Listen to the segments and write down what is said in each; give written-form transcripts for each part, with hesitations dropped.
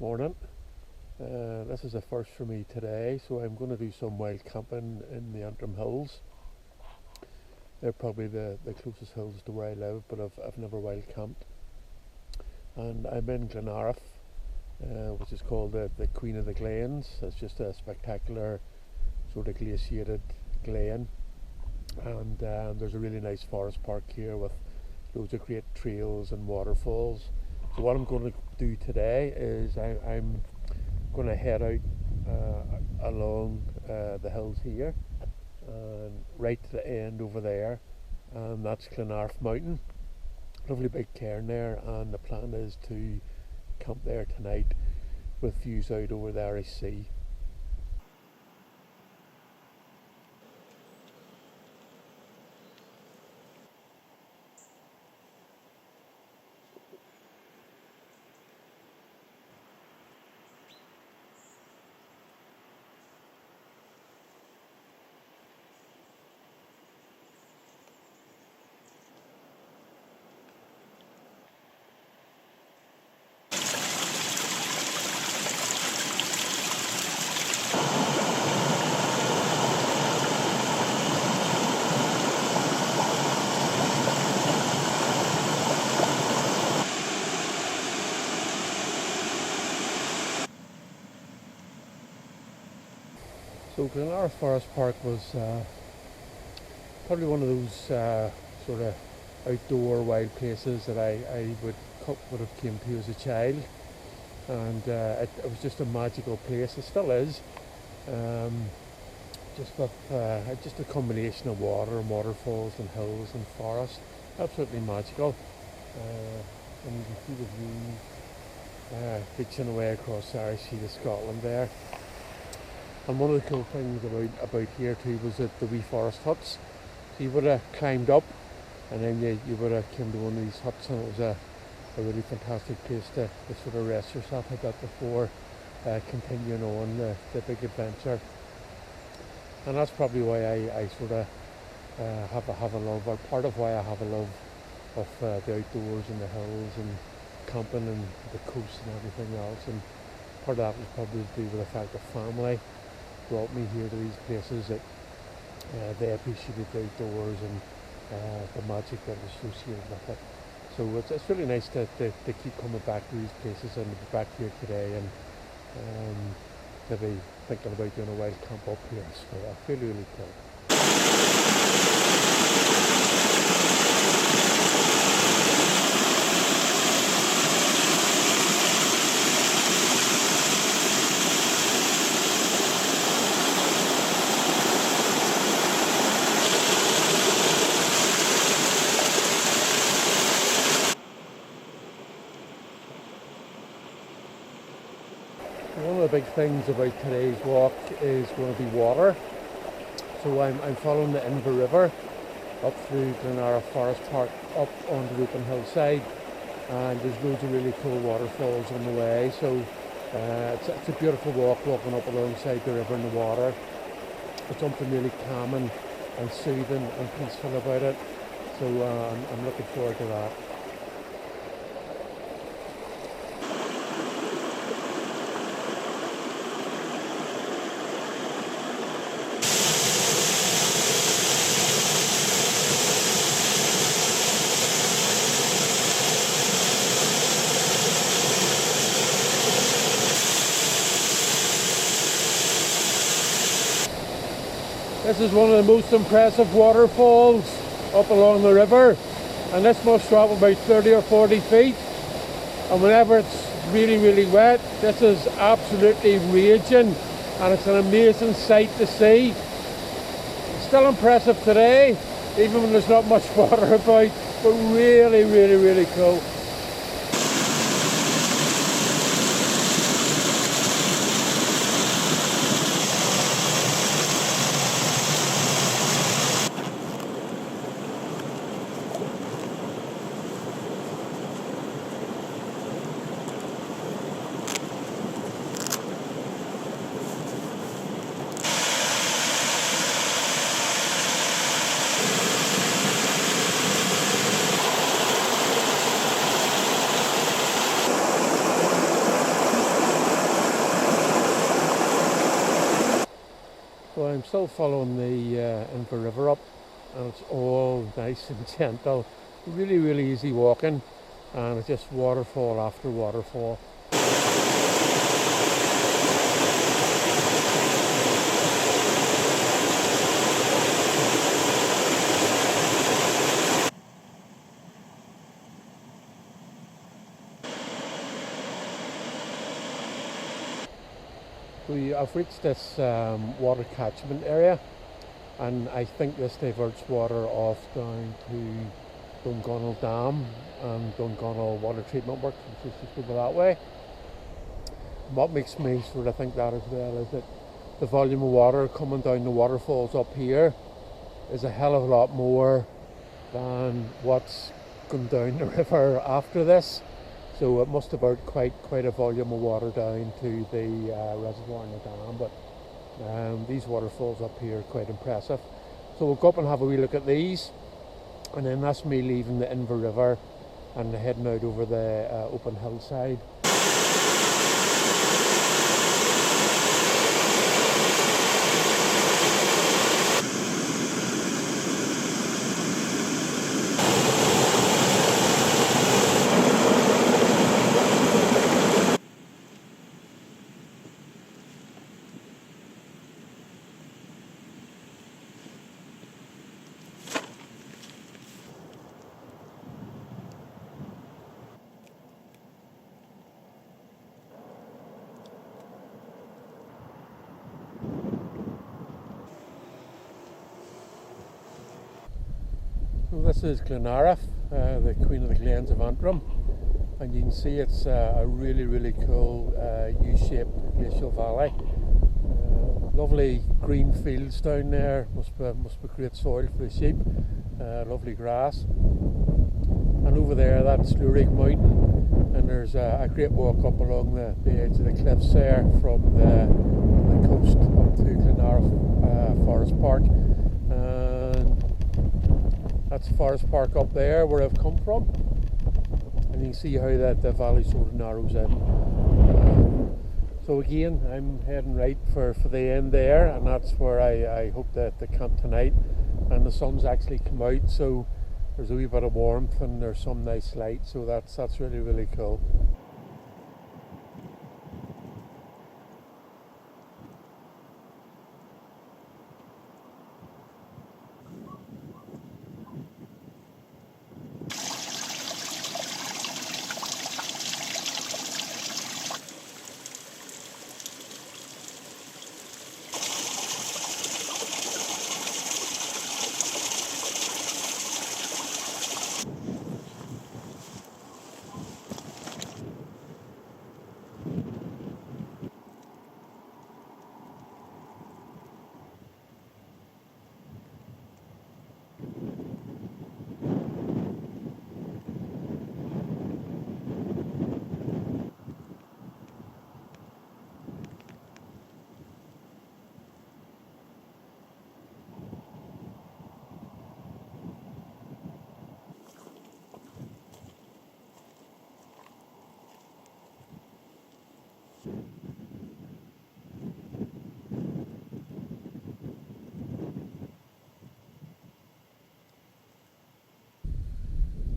Morning. This is a first for me today, so I'm going to do some wild camping in the Antrim Hills. They're probably the closest hills to where I live, but I've never wild camped. And I'm in Glenariff, which is called the Queen of the Glens. It's just a spectacular sort of glaciated glen. And there's a really nice forest park here with loads of great trails and waterfalls. So what I'm going to do today is I'm going to head out along the hills here and right to the end over there, and that's Glenariff Mountain. Lovely big cairn there, and the plan is to camp there tonight with views out over the Irish Sea. So Glenariff Forest Park was probably one of those sort of outdoor wild places that I would have came to as a child, and it was just a magical place. It still is, just with just a combination of water and waterfalls and hills and forest. Absolutely magical, and you can see the view reaching away across the Irish Sea to Scotland there. And one of the cool things about here too was that the wee forest huts. So you would have climbed up, and then you would have come to one of these huts, and it was a really fantastic place to sort of rest yourself a bit before continuing on the big adventure. And that's probably why I sort of have a love, or part of why I have a love of the outdoors and the hills and camping and the coast and everything else. And part of that was probably to do with the fact that family brought me here to these places, that they appreciated the outdoors and the magic that was associated with it. So it's really nice to keep coming back to these places and to be back here today and to be thinking about doing a wild camp up here. So I feel really cool. One of the big things about today's walk is going to be water. So I'm following the Inver River up through Glenariff Forest Park up onto the open hillside, and there's loads of really cool waterfalls on the way. So it's a beautiful walk, walking up alongside the river and the water. There's something really calming and soothing and peaceful about it. So I'm looking forward to that. This is one of the most impressive waterfalls up along the river, and this must drop about 30 or 40 feet. And whenever it's really wet, this is absolutely raging, and it's an amazing sight to see. It's still impressive today, even when there's not much water about, but really cool. still following the Inver River up, and it's all nice and gentle, really, really easy walking, and it's just waterfall after waterfall. I've reached this water catchment area, and I think this diverts water off down to Dungonal Dam and Dungonal Water Treatment Works, which is just over that way. What makes me sort of think that as well is that the volume of water coming down the waterfalls up here is a hell of a lot more than what's gone down the river after this. So it must have brought quite a volume of water down to the reservoir in the dam, but these waterfalls up here are quite impressive. So we'll go up and have a wee look at these, and then that's me leaving the Inver River and heading out over the open hillside. So this is Glenariff, the Queen of the Glens of Antrim, and you can see it's a really cool U-shaped glacial valley. Lovely green fields down there, must be great soil for the sheep. Lovely grass, and over there that's Glenariff Mountain, and there's a great walk up along the edge of the cliffs there from the coast up to Glenariff Forest Park. And that's Forest Park up there where I've come from, and you can see how the valley sort of narrows in. So again, I'm heading right for the end there, and that's where I hope to camp tonight. And the sun's actually come out, so there's a wee bit of warmth and there's some nice light, so that's really cool.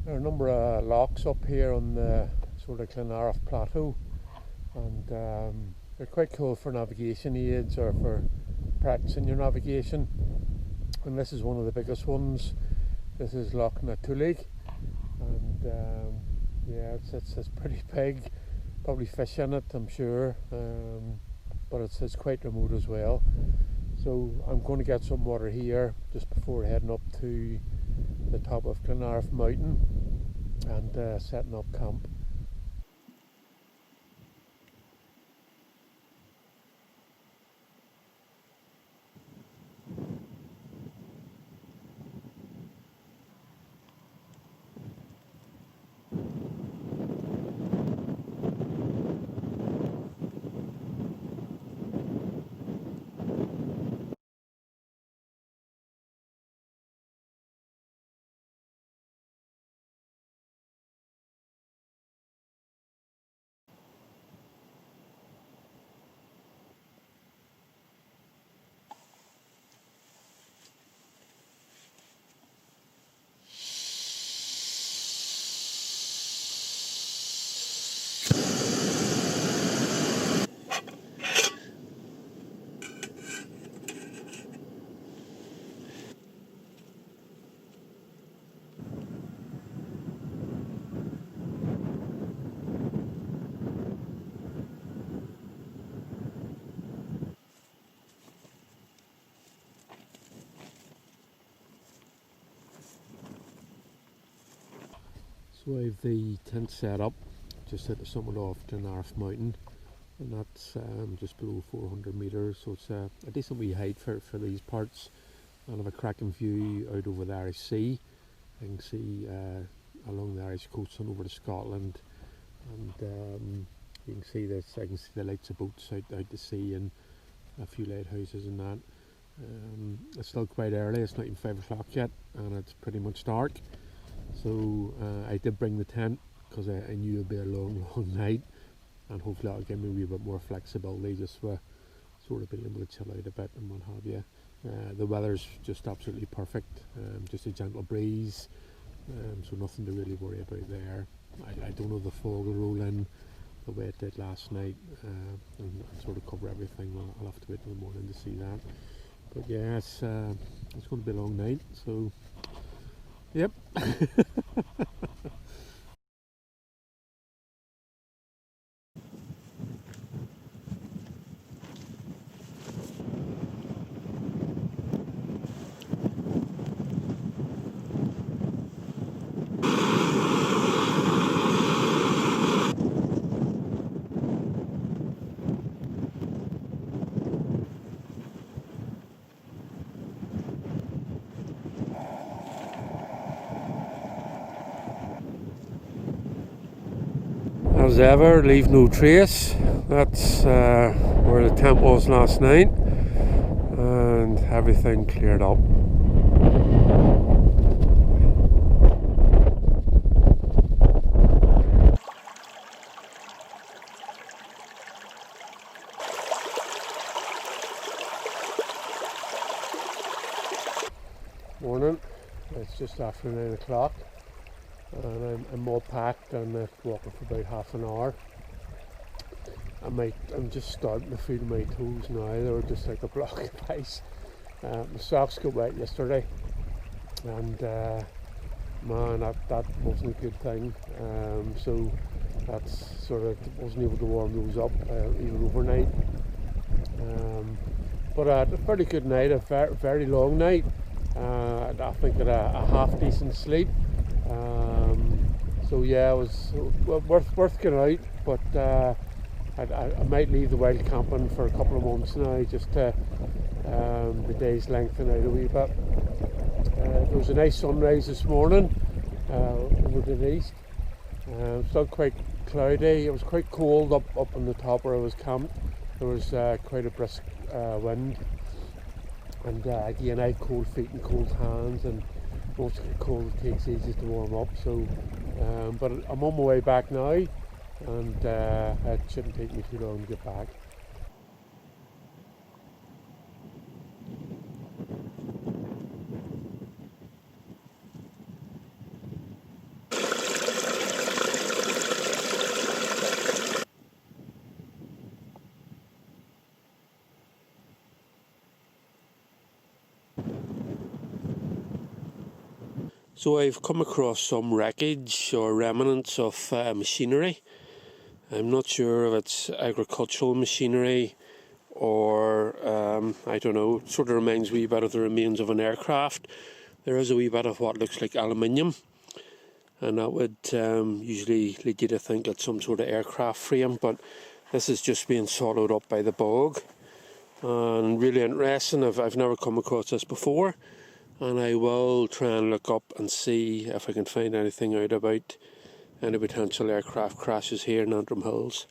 There are a number of locks up here on the sort of Glenariff Plateau, and they're quite cool for navigation aids or for practicing your navigation. And this is one of the biggest ones. This is Loch Natulig, and yeah, it's pretty big. Probably fish in it, I'm sure, but it's quite remote as well. So I'm going to get some water here just before heading up to the top of Glenariff Mountain and setting up camp. So I have the tent set up just at the summit of Glenariff Mountain, and that's just below 400 metres, so it's a decent wee height for these parts. And I have a cracking view out over the Irish Sea. I can see along the Irish coast and over to Scotland, and you can see this. I can see the lights of boats out to sea and a few lighthouses and that. It's still quite early, it's not even 5 o'clock yet, and it's pretty much dark. So I did bring the tent because I knew it'd be a long night, and hopefully that'll give me a wee bit more flexibility just for sort of being able to chill out a bit and what have you. The weather's just absolutely perfect, just a gentle breeze, so nothing to really worry about there. I don't know, the fog will roll in the way it did last night and sort of cover everything. I'll have to wait till the morning to see that. But yeah, it's going to be a long night, so yep. As ever, leave no trace. That's where the tent was last night, and everything cleared up. Morning, it's just after 9 o'clock. And I'm all packed and walking for about half an hour. I'm just starting to feel my toes now. They were just like a block of ice. My socks got wet yesterday, and man, that wasn't a good thing. So that's sort of, wasn't able to warm those up even overnight. But a pretty good night, a very long night. I think I had a half decent sleep. So yeah, it was worth going out, but I might leave the wild camping for a couple of months now, just to the days lengthen out a wee bit. There was a nice sunrise this morning over to the east. Still quite cloudy. It was quite cold up on the top where I was camped. There was quite a brisk wind, and again I have cold feet and cold hands, and once you get cold it takes ages to warm up. So but I'm on my way back now, and it shouldn't take me too long to get back. So I've come across some wreckage or remnants of machinery. I'm not sure if it's agricultural machinery or I don't know. It sort of reminds me a bit of the remains of an aircraft. There is a wee bit of what looks like aluminium, and that would usually lead you to think it's some sort of aircraft frame, but this is just being swallowed up by the bog. And really interesting. I've never come across this before. And I will try and look up and see if I can find anything out about any potential aircraft crashes here in Antrim Hills.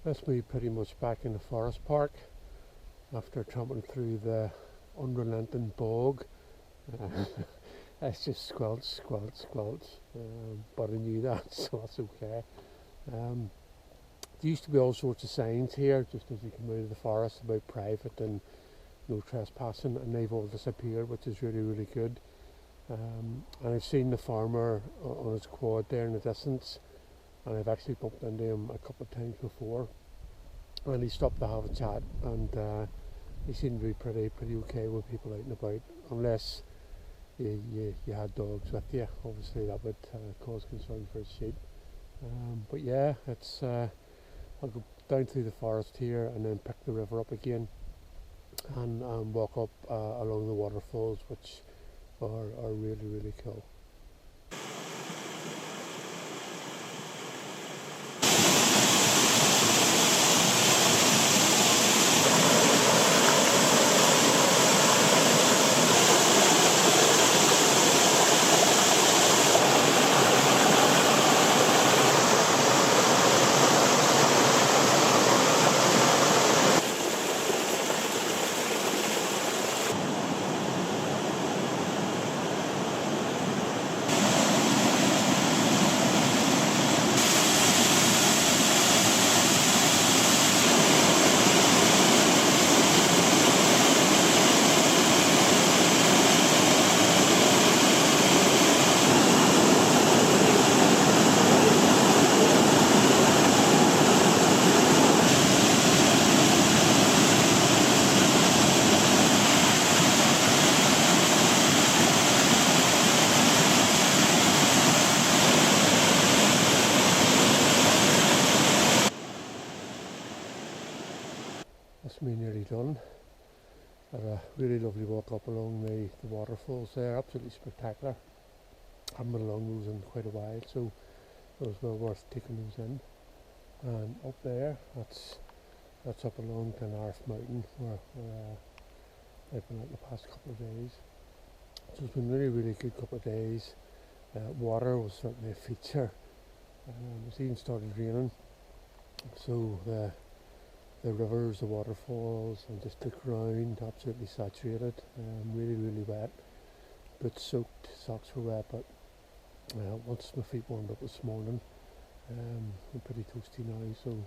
That's me pretty much back in the forest park after tramping through the unrelenting bog. It's just squelch, but I knew that, so that's okay. There used to be all sorts of signs here just as you come out of the forest about private and no trespassing, and they've all disappeared, which is really good. And I've seen the farmer on his quad there in the distance, and I've actually bumped into him a couple of times before, and he stopped to have a chat, and he seemed to be pretty okay with people out and about, unless you had dogs with you, obviously that would cause concern for sheep. But yeah, it's I'll go down through the forest here and then pick the river up again and walk up along the waterfalls, which are really, really cool. That's me nearly done. Had a really lovely walk up along the waterfalls there, absolutely spectacular. Haven't been along those in quite a while, so it was well worth taking those in. And up there, that's up along Glenariff Mountain where I've been out the past couple of days. So it's been really, really good couple of days. Water was certainly a feature. It's even started raining, so the rivers, the waterfalls, and just the ground absolutely saturated. Really, really wet. Boots soaked, socks were wet, but once my feet warmed up this morning, I'm pretty toasty now. So